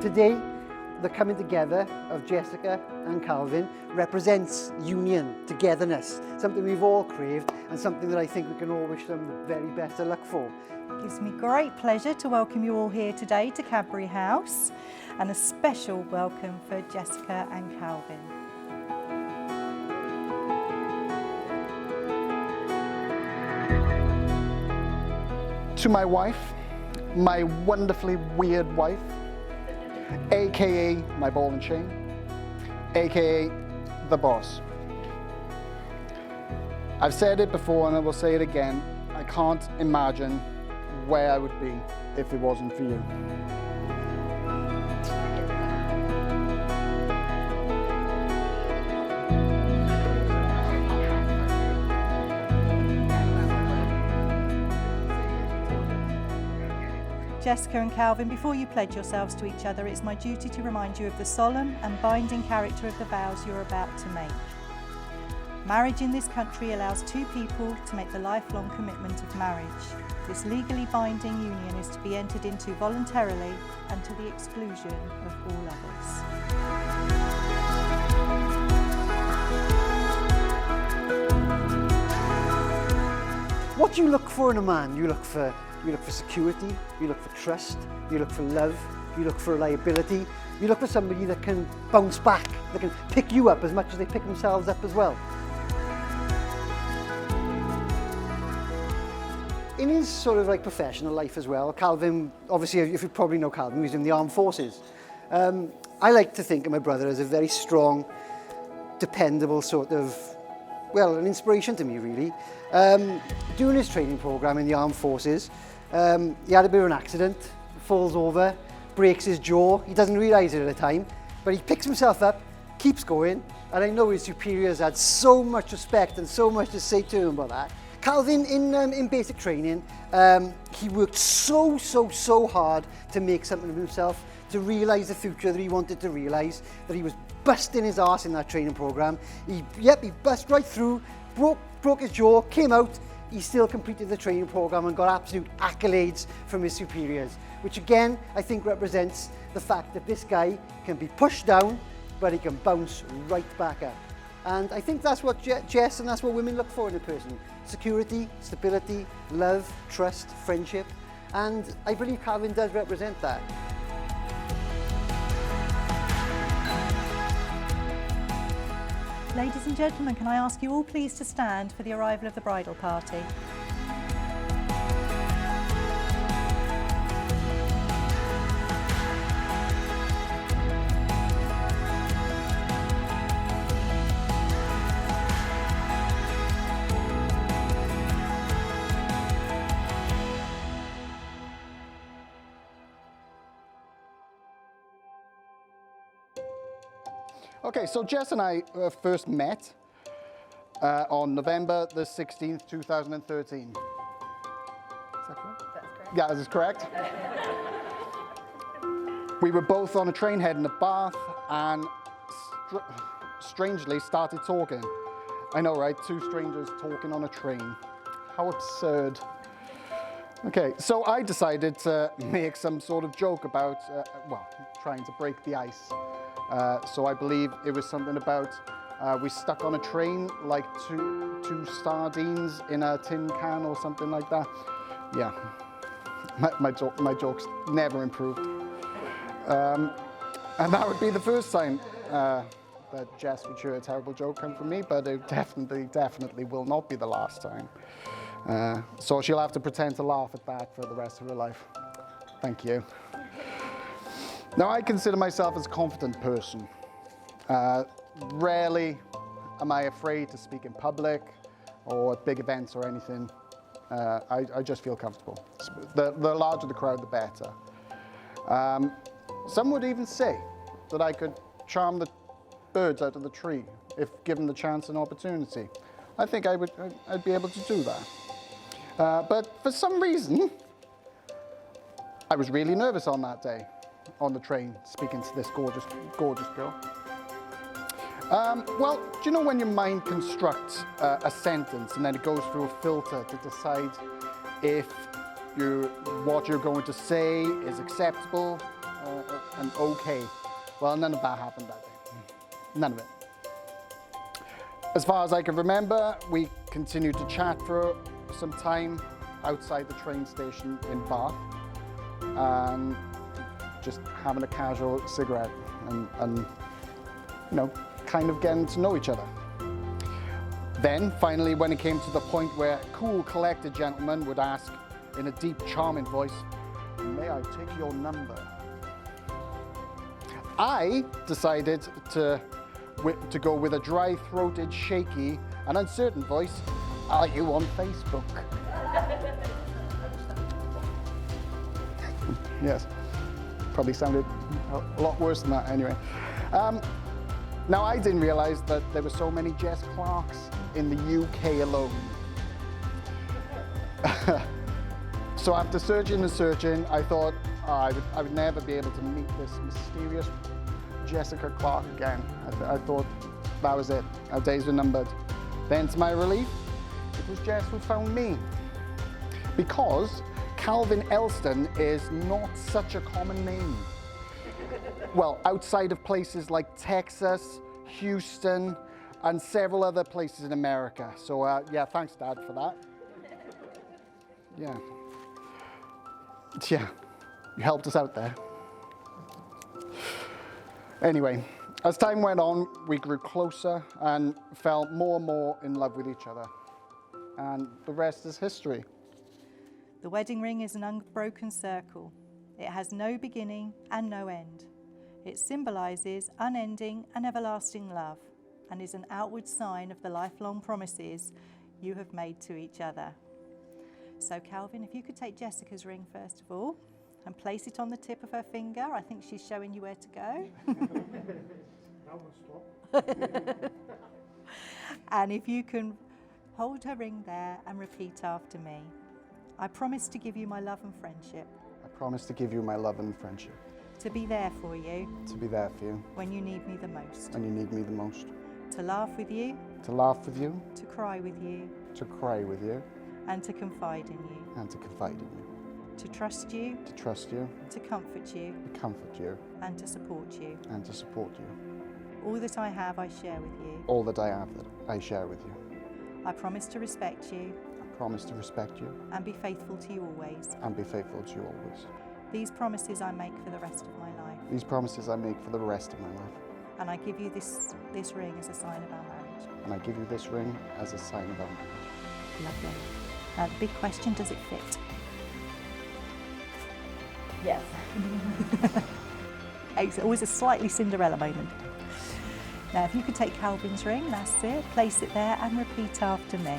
Today, the coming together of Jessica and Calvin represents union, togetherness, something we've all craved and something that I think we can all wish them the very best of luck for. It gives me great pleasure to welcome you all here today to Cadbury House, and a special welcome for Jessica and Calvin. To my wife, my wonderfully weird wife, aka my ball and chain, aka the boss. I've said it before and I will say it again, I can't imagine where I would be if it wasn't for you. Jessica and Calvin, before you pledge yourselves to each other, it's my duty to remind you of the solemn and binding character of the vows you're about to make. Marriage in this country allows two people to make the lifelong commitment of marriage. This legally binding union is to be entered into voluntarily and to the exclusion of all others. What do you look for in a man? You look for security, you look for trust, you look for love, you look for reliability, you look for somebody that can bounce back, that can pick you up as much as they pick themselves up as well. In his sort of like professional life as well, Calvin, obviously if you probably know Calvin, he was in the armed forces. I like to think of my brother as a very strong, dependable sort of, well, an inspiration to me really. During his training program in the armed forces, he had a bit of an accident, falls over, breaks his jaw. He doesn't realise it at the time, but he picks himself up, keeps going, and I know his superiors had so much respect and so much to say to him about that. Calvin, in basic training, he worked so hard to make something of himself, to realise the future that he wanted to realise, that he was busting his arse in that training program. He bust right through, broke his jaw, came out, he still completed the training program and got absolute accolades from his superiors, which again, I think represents the fact that this guy can be pushed down, but he can bounce right back up. And I think that's what Jess and that's what women look for in a person. Security, stability, love, trust, friendship. And I believe Calvin does represent that. Ladies and gentlemen, can I ask you all please to stand for the arrival of the bridal party? Okay, so Jess and I first met on November the 16th, 2013. Is that correct? That's correct. Yeah, that is correct. We were both on a train heading to Bath and strangely started talking. I know, right? Two strangers talking on a train. How absurd. Okay, so I decided to make some sort of joke about, well, trying to break the ice. So I believe it was something about we stuck on a train like two sardines in a tin can or something like that. Yeah, my jokes never improved. And that would be the first time that Jess would hear a terrible joke come from me, but it definitely will not be the last time. So she'll have to pretend to laugh at that for the rest of her life. Thank you. Now, I consider myself as a confident person. Rarely am I afraid to speak in public or at big events or anything. I just feel comfortable. The larger the crowd, the better. Some would even say that I could charm the birds out of the tree if given the chance and opportunity. I think I'd be able to do that. But for some reason, I was really nervous on that day, on the train, speaking to this gorgeous girl. Well, do you know when your mind constructs a sentence and then it goes through a filter to decide if what you're going to say is acceptable and okay. Well, none of that happened that day. None of it. As far as I can remember, we continued to chat for some time outside the train station in Bath and just having a casual cigarette and you know, kind of getting to know each other. Then, finally, when it came to the point where a cool, collected gentleman would ask in a deep, charming voice, "May I take your number?" I decided to go with a dry-throated, shaky, and uncertain voice, "Are you on Facebook?" Yes, probably sounded a lot worse than that anyway. Now, I didn't realize that there were so many Jess Clarks in the UK alone. So after searching and searching, I thought I would never be able to meet this mysterious Jessica Clark again. I thought that was it. Our days were numbered. Then, to my relief, it was Jess who found me. Because Calvin Elston is not such a common name. Well, outside of places like Texas, Houston, and several other places in America. So yeah, thanks, Dad, for that. Yeah, you helped us out there. Anyway, as time went on, we grew closer and fell more and more in love with each other. And the rest is history. The wedding ring is an unbroken circle. It has no beginning and no end. It symbolises unending and everlasting love and is an outward sign of the lifelong promises you have made to each other. So Calvin, if you could take Jessica's ring first of all and place it on the tip of her finger. I think she's showing you where to go. That will stop. And if you can hold her ring there and repeat after me. I promise to give you my love and friendship. I promise to give you my love and friendship. To be there for you. To be there for you. When you need me the most. When you need me the most. To laugh with you. To laugh with you. To cry with you. To cry with you. And to confide in you. And to confide in you. To trust you. To trust you. To comfort you. To comfort you. And to support you. And to support you. All that I have, I share with you. All that I have, that I share with you. I promise to respect you. I promise to respect you. And be faithful to you always. And be faithful to you always. These promises I make for the rest of my life. These promises I make for the rest of my life. And I give you this ring as a sign of our marriage. And I give you this ring as a sign of our marriage. Lovely. Now the big question, does it fit? Yes. It's always a slightly Cinderella moment. Now if you could take Calvin's ring, that's it, place it there and repeat after me.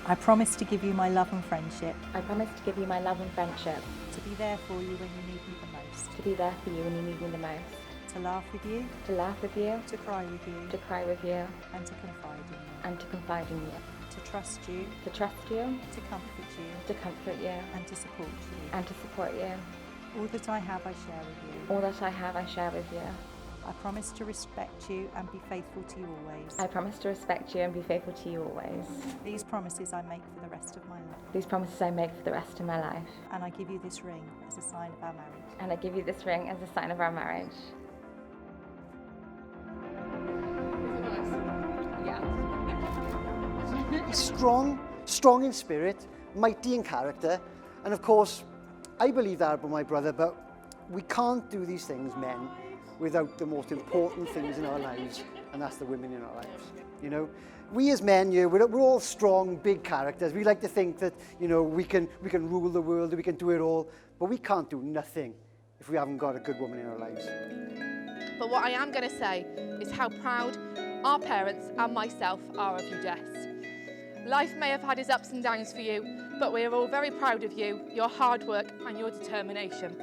I promise to give you my love and friendship. I promise to give you my love and friendship. To be there for you when you need me the most. To be there for you when you need me the most. To laugh with you. To laugh with you. To cry with you. To cry with you. And to confide in you. And to confide in you. To trust you. To trust you. To comfort you. To comfort you. And to support you. And to support you. All that I have, I share with you. All that I have, I share with you. I promise to respect you and be faithful to you always. I promise to respect you and be faithful to you always. These promises I make for the rest of my life. These promises I make for the rest of my life. And I give you this ring as a sign of our marriage. And I give you this ring as a sign of our marriage. He's strong in spirit, mighty in character, and of course, I believe that about my brother, but we can't do these things, men, without the most important things in our lives, and that's the women in our lives. You know, we as men here, we're all strong, big characters. We like to think that, you know, we can rule the world, we can do it all, but we can't do nothing if we haven't got a good woman in our lives. But what I am going to say is how proud our parents and myself are of you, Jess. Life may have had its ups and downs for you, but we are all very proud of you, your hard work and your determination.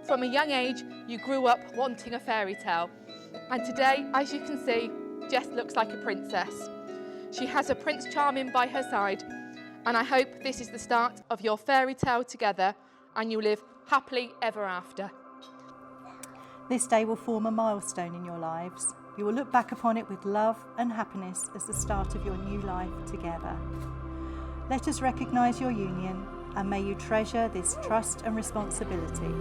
From a young age, you grew up wanting a fairy tale. And today, as you can see, Jess looks like a princess. She has a Prince Charming by her side. And I hope this is the start of your fairy tale together and you live happily ever after. This day will form a milestone in your lives. You will look back upon it with love and happiness as the start of your new life together. Let us recognise your union and may you treasure this trust and responsibility.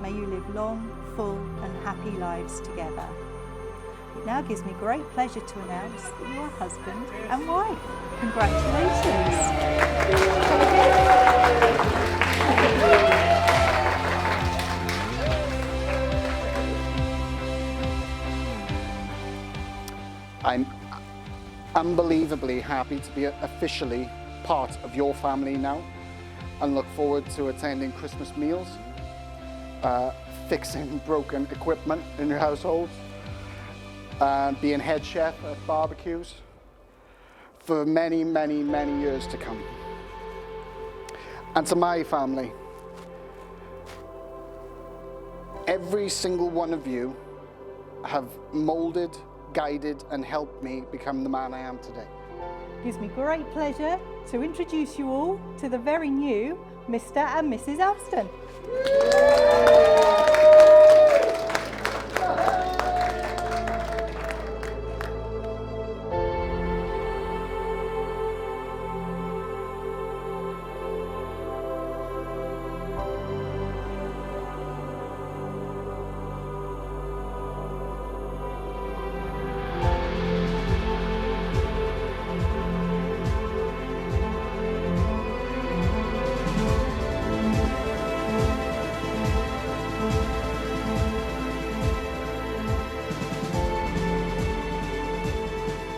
May you live long, full and happy lives together. It now gives me great pleasure to announce that you are husband and wife. Congratulations. I'm unbelievably happy to be officially part of your family now and look forward to attending Christmas meals, fixing broken equipment in your households, and being head chef at barbecues for many, many, many years to come. And to my family, every single one of you have molded, guided and helped me become the man I am today. It gives me great pleasure to introduce you all to the very new Mr. and Mrs. Alston.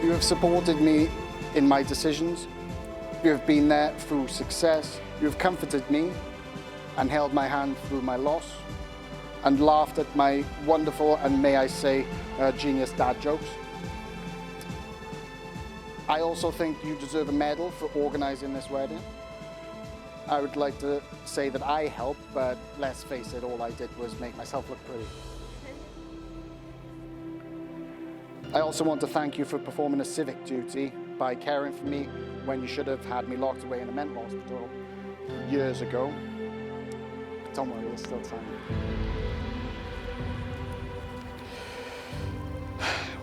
You have supported me in my decisions. You have been there through success. You have comforted me and held my hand through my loss and laughed at my wonderful and, may I say, genius dad jokes. I also think you deserve a medal for organising this wedding. I would like to say that I helped, but let's face it, all I did was make myself look pretty. I also want to thank you for performing a civic duty by caring for me when you should have had me locked away in a mental hospital years ago. But don't worry, there's still time.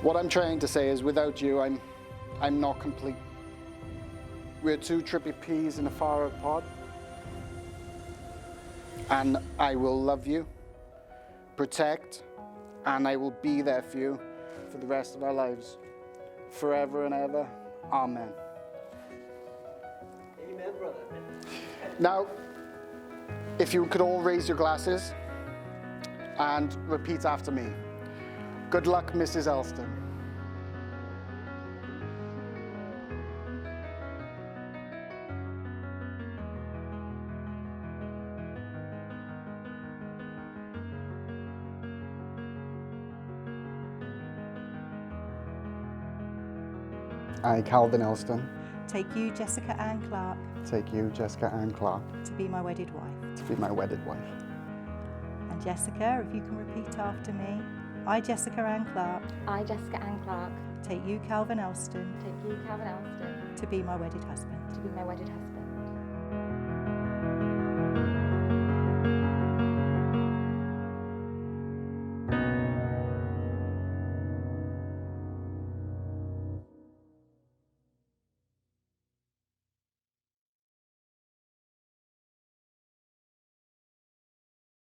What I'm trying to say is, without you, I'm not complete. We're two trippy peas in a far-out pod. And I will love you, protect, and I will be there for you for the rest of our lives, forever and ever. Amen. Amen, brother. Now, if you could all raise your glasses and repeat after me. Good luck, Mrs. Elston. I, Calvin Elston, Take you, Jessica Ann Clark, take you, Jessica Ann Clark, to be my wedded wife. to be my wedded wife. And Jessica, if you can repeat after me. I, Jessica Ann Clark, I, Jessica Ann Clark, take you, Calvin Elston, take you, Calvin Elston, to be my wedded husband. to be my wedded husband.